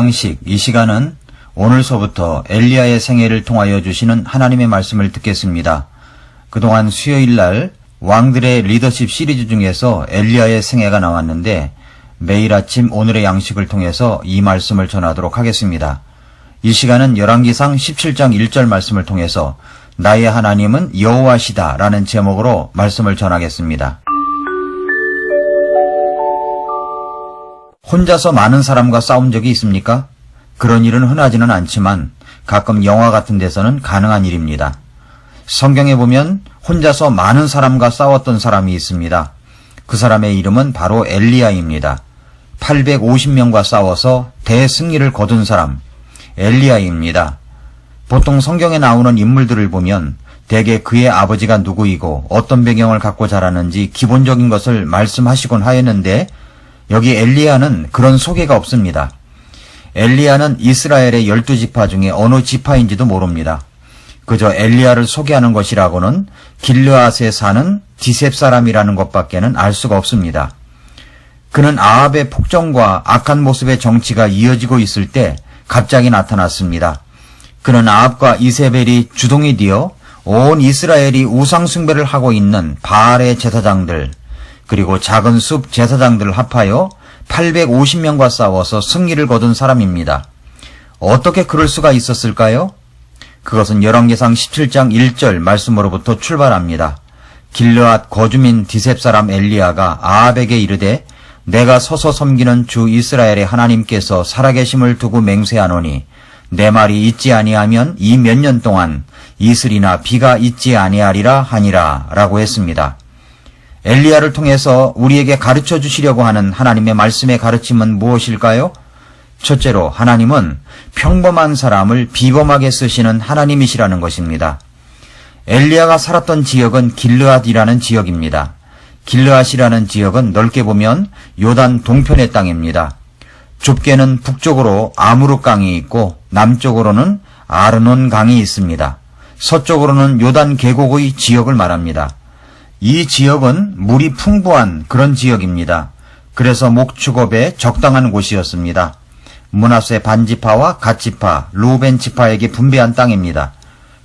양식, 이 시간은 오늘서부터 엘리야의 생애를 통하여 주시는 하나님의 말씀을 듣겠습니다. 그동안 수요일날 왕들의 리더십 시리즈 중에서 엘리야의 생애가 나왔는데 매일 아침 오늘의 양식을 통해서 이 말씀을 전하도록 하겠습니다. 이 시간은 열왕기상 17장 1절 말씀을 통해서 나의 하나님은 여호와시다 라는 제목으로 말씀을 전하겠습니다. 혼자서 많은 사람과 싸운 적이 있습니까? 그런 일은 흔하지는 않지만 가끔 영화 같은 데서는 가능한 일입니다. 성경에 보면 혼자서 많은 사람과 싸웠던 사람이 있습니다. 그 사람의 이름은 바로 엘리야입니다. 850명과 싸워서 대승리를 거둔 사람, 엘리야입니다. 보통 성경에 나오는 인물들을 보면 대개 그의 아버지가 누구이고 어떤 배경을 갖고 자랐는지 기본적인 것을 말씀하시곤 하였는데 여기 엘리야는 그런 소개가 없습니다. 엘리야는 이스라엘의 12지파 중에 어느 지파인지도 모릅니다. 그저 엘리야를 소개하는 것이라고는 길르앗에 사는 디셉 사람이라는 것밖에는 알 수가 없습니다. 그는 아합의 폭정과 악한 모습의 정치가 이어지고 있을 때 갑자기 나타났습니다. 그는 아합과 이세벨이 주동이 되어 온 이스라엘이 우상 숭배를 하고 있는 바알의 제사장들 그리고 작은 숲 제사장들을 합하여 850명과 싸워서 승리를 거둔 사람입니다. 어떻게 그럴 수가 있었을까요? 그것은 열왕기상 17장 1절 말씀으로부터 출발합니다. 길르앗 거주민 디셉 사람 엘리야가 아합에게 이르되 내가 서서 섬기는 주 이스라엘의 하나님께서 살아계심을 두고 맹세하노니 내 말이 있지 아니하면 이 몇 년 동안 이슬이나 비가 있지 아니하리라 하니라 라고 했습니다. 엘리야를 통해서 우리에게 가르쳐 주시려고 하는 하나님의 말씀의 가르침은 무엇일까요? 첫째로 하나님은 평범한 사람을 비범하게 쓰시는 하나님이시라는 것입니다. 엘리야가 살았던 지역은 길르앗이라는 지역입니다. 길르앗이라는 지역은 넓게 보면 요단 동편의 땅입니다. 좁게는 북쪽으로 아무르 강이 있고 남쪽으로는 아르논 강이 있습니다. 서쪽으로는 요단 계곡의 지역을 말합니다. 이 지역은 물이 풍부한 그런 지역입니다. 그래서 목축업에 적당한 곳이었습니다. 므낫세 반지파와 갓지파, 루벤 지파에게 분배한 땅입니다.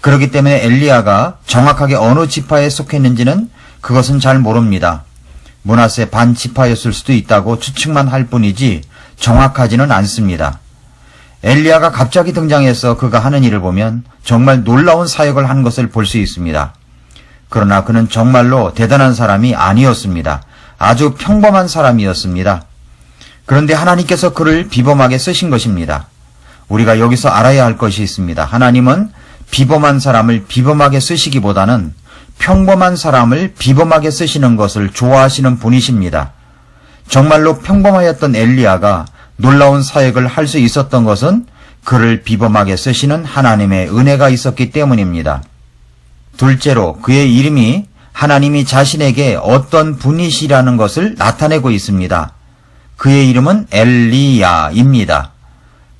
그렇기 때문에 엘리야가 정확하게 어느 지파에 속했는지는 그것은 잘 모릅니다. 므낫세 반지파였을 수도 있다고 추측만 할 뿐이지 정확하지는 않습니다. 엘리야가 갑자기 등장해서 그가 하는 일을 보면 정말 놀라운 사역을 한 것을 볼 수 있습니다. 그러나 그는 정말로 대단한 사람이 아니었습니다. 아주 평범한 사람이었습니다. 그런데 하나님께서 그를 비범하게 쓰신 것입니다. 우리가 여기서 알아야 할 것이 있습니다. 하나님은 비범한 사람을 비범하게 쓰시기보다는 평범한 사람을 비범하게 쓰시는 것을 좋아하시는 분이십니다. 정말로 평범하였던 엘리야가 놀라운 사역을 할 수 있었던 것은 그를 비범하게 쓰시는 하나님의 은혜가 있었기 때문입니다. 둘째로 그의 이름이 하나님이 자신에게 어떤 분이시라는 것을 나타내고 있습니다. 그의 이름은 엘리야입니다.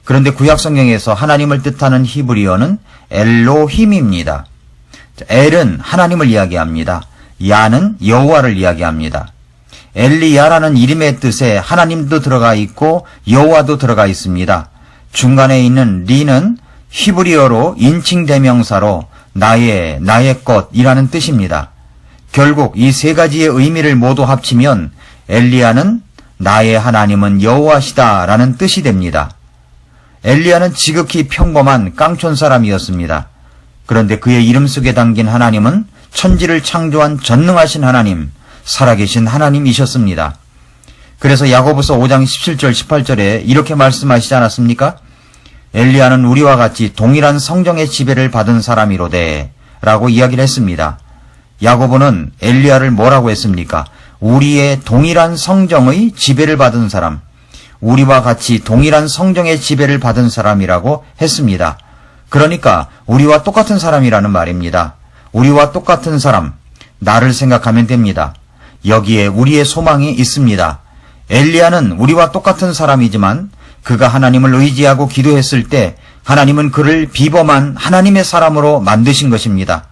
그런데 구약성경에서 하나님을 뜻하는 히브리어는 엘로힘입니다. 엘은 하나님을 이야기합니다. 야는 여호와를 이야기합니다. 엘리야라는 이름의 뜻에 하나님도 들어가 있고 여호와도 들어가 있습니다. 중간에 있는 리는 히브리어로 인칭대명사로 나의 것이라는 뜻입니다. 결국 이 세 가지의 의미를 모두 합치면 엘리야는 나의 하나님은 여호와시다 라는 뜻이 됩니다. 엘리야는 지극히 평범한 깡촌 사람이었습니다. 그런데 그의 이름 속에 담긴 하나님은 천지를 창조한 전능하신 하나님, 살아계신 하나님이셨습니다. 그래서 야고보서 5장 17절 18절에 이렇게 말씀하시지 않았습니까? 엘리야는 우리와 같이 동일한 성령의 지배를 받은 사람이로되 라고 이야기를 했습니다. 야고보는 엘리야를 뭐라고 했습니까? 우리의 동일한 성령의 지배를 받은 사람, 우리와 같이 동일한 성령의 지배를 받은 사람이라고 했습니다. 그러니까 우리와 똑같은 사람이라는 말입니다. 우리와 똑같은 사람, 나를 생각하면 됩니다. 여기에 우리의 소망이 있습니다. 엘리야는 우리와 똑같은 사람이지만 그가 하나님을 의지하고 기도했을 때 하나님은 그를 비범한 하나님의 사람으로 만드신 것입니다.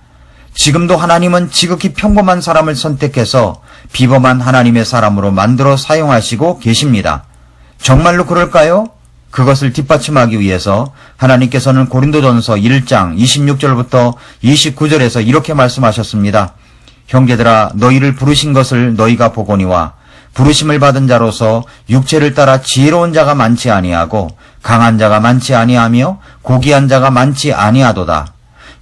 지금도 하나님은 지극히 평범한 사람을 선택해서 비범한 하나님의 사람으로 만들어 사용하시고 계십니다. 정말로 그럴까요? 그것을 뒷받침하기 위해서 하나님께서는 고린도전서 1장 26절부터 29절에서 이렇게 말씀하셨습니다. 형제들아, 너희를 부르신 것을 너희가 보거니와 부르심을 받은 자로서 육체를 따라 지혜로운 자가 많지 아니하고 강한 자가 많지 아니하며 고귀한 자가 많지 아니하도다.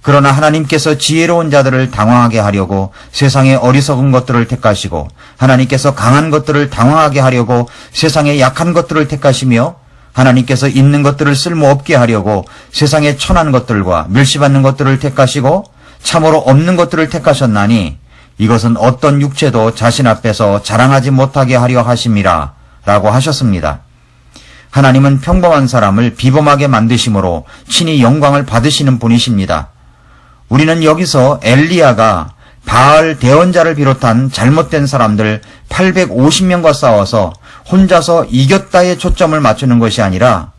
그러나 하나님께서 지혜로운 자들을 당황하게 하려고 세상의 어리석은 것들을 택하시고 하나님께서 강한 것들을 당황하게 하려고 세상의 약한 것들을 택하시며 하나님께서 있는 것들을 쓸모없게 하려고 세상의 천한 것들과 멸시받는 것들을 택하시고 참으로 없는 것들을 택하셨나니 이것은 어떤 육체도 자신 앞에서 자랑하지 못하게 하려 하심이라 라고 하셨습니다. 하나님은 평범한 사람을 비범하게 만드심으로 친히 영광을 받으시는 분이십니다. 우리는 여기서 엘리야가 바알 대언자를 비롯한 잘못된 사람들 850명과 싸워서 혼자서 이겼다에 초점을 맞추는 것이 아니라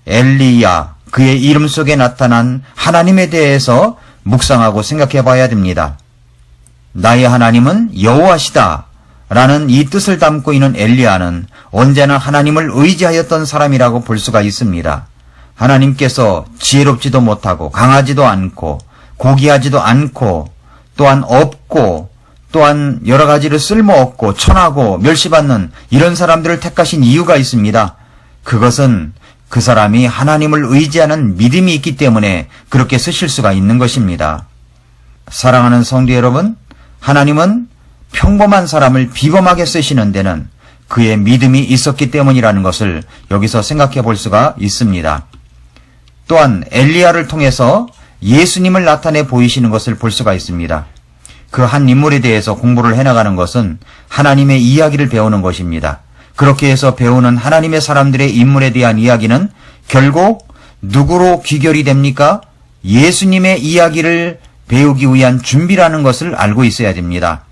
엘리야, 그의 이름 속에 나타난 하나님에 대해서 묵상하고 생각해 봐야 됩니다. 나의 하나님은 여호와시다 라는 이 뜻을 담고 있는 엘리야는 언제나 하나님을 의지하였던 사람이라고 볼 수가 있습니다. 하나님께서 지혜롭지도 못하고 강하지도 않고 고귀하지도 않고 또한 없고 또한 여러 가지로 쓸모없고 천하고 멸시받는 이런 사람들을 택하신 이유가 있습니다. 그것은 그 사람이 하나님을 의지하는 믿음이 있기 때문에 그렇게 쓰실 수가 있는 것입니다. 사랑하는 성도 여러분, 하나님은 평범한 사람을 비범하게 쓰시는 데는 그의 믿음이 있었기 때문이라는 것을 여기서 생각해 볼 수가 있습니다. 또한 엘리야를 통해서 예수님을 나타내 보이시는 것을 볼 수가 있습니다. 그 한 인물에 대해서 공부를 해나가는 것은 하나님의 이야기를 배우는 것입니다. 그렇게 해서 배우는 하나님의 사람들의 인물에 대한 이야기는 결국 누구로 귀결이 됩니까? 예수님의 이야기를 배우기 위한 준비라는 것을 알고 있어야 됩니다.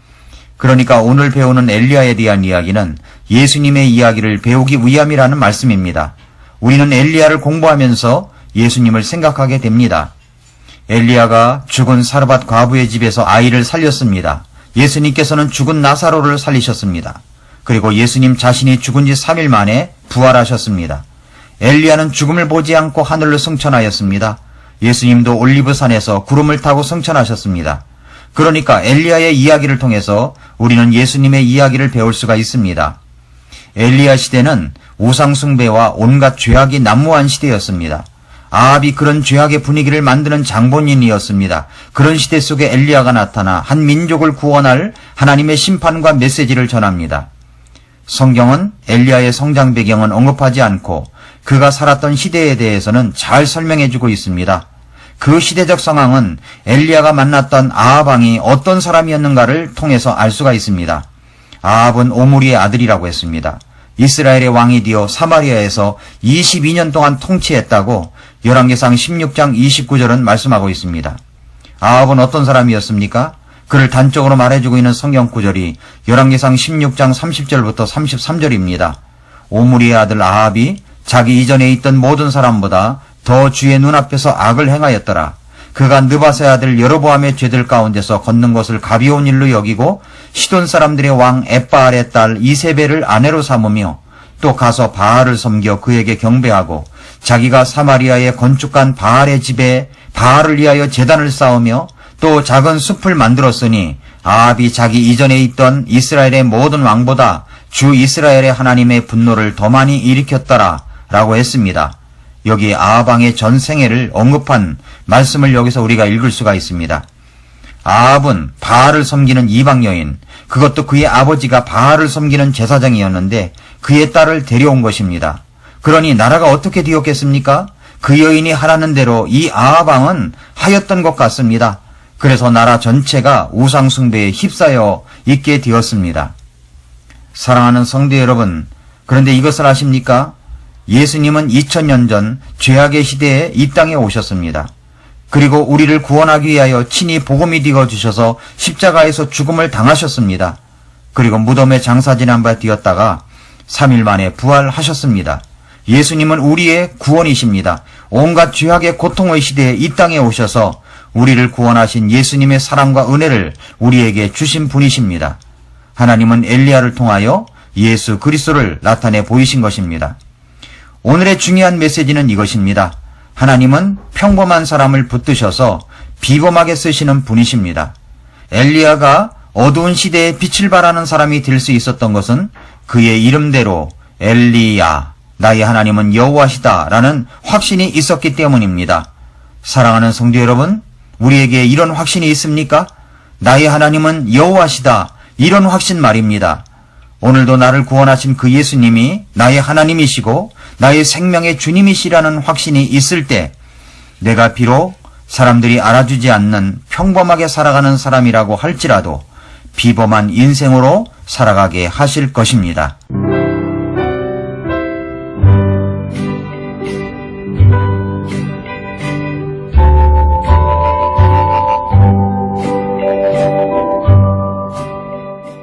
그러니까 오늘 배우는 엘리야에 대한 이야기는 예수님의 이야기를 배우기 위함이라는 말씀입니다. 우리는 엘리야를 공부하면서 예수님을 생각하게 됩니다. 엘리야가 죽은 사르밧 과부의 집에서 아이를 살렸습니다. 예수님께서는 죽은 나사로를 살리셨습니다. 그리고 예수님 자신이 죽은 지 3일 만에 부활하셨습니다. 엘리야는 죽음을 보지 않고 하늘로 승천하였습니다. 예수님도 올리브산에서 구름을 타고 승천하셨습니다. 그러니까 엘리야의 이야기를 통해서 우리는 예수님의 이야기를 배울 수가 있습니다. 엘리야 시대는 우상숭배와 온갖 죄악이 난무한 시대였습니다. 아합이 그런 죄악의 분위기를 만드는 장본인이었습니다. 그런 시대 속에 엘리야가 나타나 한 민족을 구원할 하나님의 심판과 메시지를 전합니다. 성경은 엘리야의 성장 배경은 언급하지 않고 그가 살았던 시대에 대해서는 잘 설명해주고 있습니다. 그 시대적 상황은 엘리야가 만났던 아합 왕이 어떤 사람이었는가를 통해서 알 수가 있습니다. 아합은 오므리의 아들이라고 했습니다. 이스라엘의 왕이 되어 사마리아에서 22년 동안 통치했다고 열왕기상 16장 29절은 말씀하고 있습니다. 아합은 어떤 사람이었습니까? 그를 단적으로 말해주고 있는 성경 구절이 열왕기상 16장 30절부터 33절입니다. 오므리의 아들 아합이 자기 이전에 있던 모든 사람보다 더 주의 눈앞에서 악을 행하였더라. 그가 느바세 아들 여로보암의 죄들 가운데서 걷는 것을 가벼운 일로 여기고 시돈 사람들의 왕 엣바알의 딸 이세벨을 아내로 삼으며 또 가서 바알을 섬겨 그에게 경배하고 자기가 사마리아에 건축한 바알의 집에 바알을 위하여 제단을 쌓으며 또 작은 숲을 만들었으니 아합이 자기 이전에 있던 이스라엘의 모든 왕보다 주 이스라엘의 하나님의 분노를 더 많이 일으켰더라 라고 했습니다. 여기 아합 왕의 전 생애를 언급한 말씀을 여기서 우리가 읽을 수가 있습니다. 아합은 바알을 섬기는 이방 여인, 그것도 그의 아버지가 바알을 섬기는 제사장이었는데 그의 딸을 데려온 것입니다. 그러니 나라가 어떻게 되었겠습니까? 그 여인이 하라는 대로 이 아합 왕은 하였던 것 같습니다. 그래서 나라 전체가 우상숭배에 휩싸여 있게 되었습니다. 사랑하는 성도 여러분, 그런데 이것을 아십니까? 예수님은 2000년 전 죄악의 시대에 이 땅에 오셨습니다. 그리고 우리를 구원하기 위하여 친히 복음이 되어 주셔서 십자가에서 죽음을 당하셨습니다. 그리고 무덤에 장사 지난 바 되었다가 3일 만에 부활하셨습니다. 예수님은 우리의 구원이십니다. 온갖 죄악의 고통의 시대에 이 땅에 오셔서 우리를 구원하신 예수님의 사랑과 은혜를 우리에게 주신 분이십니다. 하나님은 엘리야를 통하여 예수 그리스도를 나타내 보이신 것입니다. 오늘의 중요한 메시지는 이것입니다. 하나님은 평범한 사람을 붙드셔서 비범하게 쓰시는 분이십니다. 엘리야가 어두운 시대에 빛을 발하는 사람이 될 수 있었던 것은 그의 이름대로 엘리야, 나의 하나님은 여호와시다 라는 확신이 있었기 때문입니다. 사랑하는 성도 여러분, 우리에게 이런 확신이 있습니까? 나의 하나님은 여호와시다, 이런 확신 말입니다. 오늘도 나를 구원하신 그 예수님이 나의 하나님이시고 나의 생명의 주님이시라는 확신이 있을 때 내가 비록 사람들이 알아주지 않는 평범하게 살아가는 사람이라고 할지라도 비범한 인생으로 살아가게 하실 것입니다.